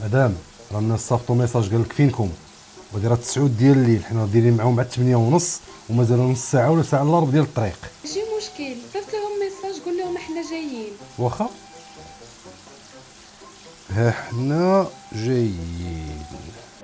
مدام راه الناس صيفطوا ميساج قال لك فينكم، ودي راه 9 ديال الليل، حنا دايرين معاهم بعد 8 ونص ومازال نص ساعه ولا ساعه الا ربع ديال الطريق. ماشي مشكل، صيفط لهم ميساج قول لهم احنا جايين. واخا ها حنا جايين.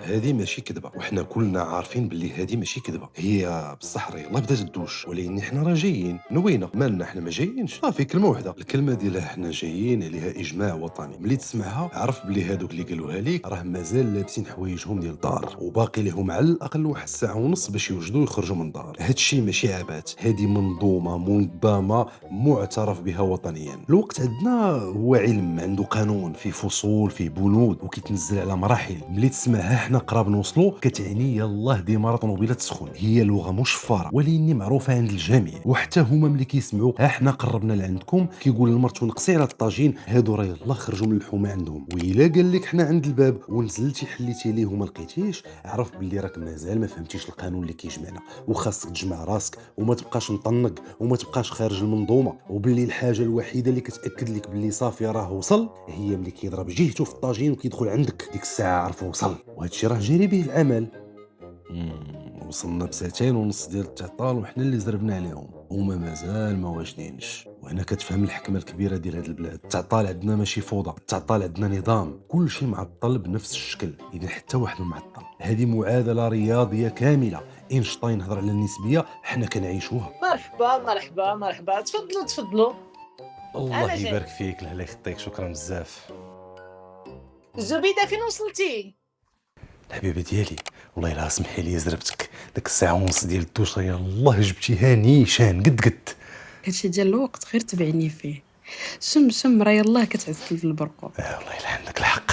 هذه ماشي كذبه، وحنا كلنا عارفين باللي هذه ماشي كذبه. هي بصح راه يلاه بدات تدوش، ولكن حنا راه جايين. نوينا مالنا حنا ما جايينش، صافي كلمه واحده. الكلمه ديال حنا جايين عليها اجماع وطني. ملي تسمعها عرف باللي هذوك اللي قالوها ليك راه مازال لابسين حوايجهم ديال الدار، وباقي لهم على الاقل واحد الساعه ونص باش يوجدوا يخرجوا من الدار. هادشي ماشي عبات، هذه منظومه منظمه معترف بها وطنيا. الوقت عندنا هو علم، عنده قانون، فيه فصول، فيه بنود، وكيتنزل على مراحل. ملي تسمعها حنا قراب نوصلوا كتعني يلاه ديما طوموبيلات تسخن. هي لغه مشفره ولكن معروفه عند الجميع، وحتى هما ملي كيسمعوا ها حنا قربنا لعندكم كيقول لمرتو نقصي على الطاجين، هادو راه يلاه خرجوا من الحومه عندهم. وإلا قال لك حنا عند الباب ونزلتي حليتي ليه وما لقيتيش، عرف باللي راك مازال ما فهمتيش القانون اللي كيجمعنا، وخاصك تجمع راسك وما تبقاش مطنق وما تبقاش خارج المنظومه. وباللي الحاجه الوحيده اللي كتاكد لك باللي صافي راه وصل هي ملي كيضرب جهته في الطاجين وكيدخل عندك، ديك الساعه عرف وصل. وهادشي راه جاري به العمل. وصلنا بساعتين ونص ديال التعطال وحنا اللي زربنا عليهم، هما مازال ما واجدينش. وهنا كتفهم الحكمه الكبيره ديال هاد البلاد. التعطال عندنا ماشي فوضى، التعطال عندنا نظام، كل شيء معطل بنفس الشكل، اذا حتى واحد ما معطل. هذه معادله رياضيه كامله، اينشتاين هضر على النسبيه، حنا كنعيشوها. مرحبا مرحبا مرحبا، تفضلوا تفضلوا. الله أنا جاي. يبارك فيك، الله يخطيك، شكرا بزاف. الزبيده فين وصلتي؟ الحبيبه ديالي والله الا سمحي لي زربتك، ديك الساعه ونص ديال الدوش يلاه جبتيها نيشان قد. هادشي ديال الوقت غير تبعني فيه. شم راه يلاه كتعسل في البرقوق. والله الا عندك الحق.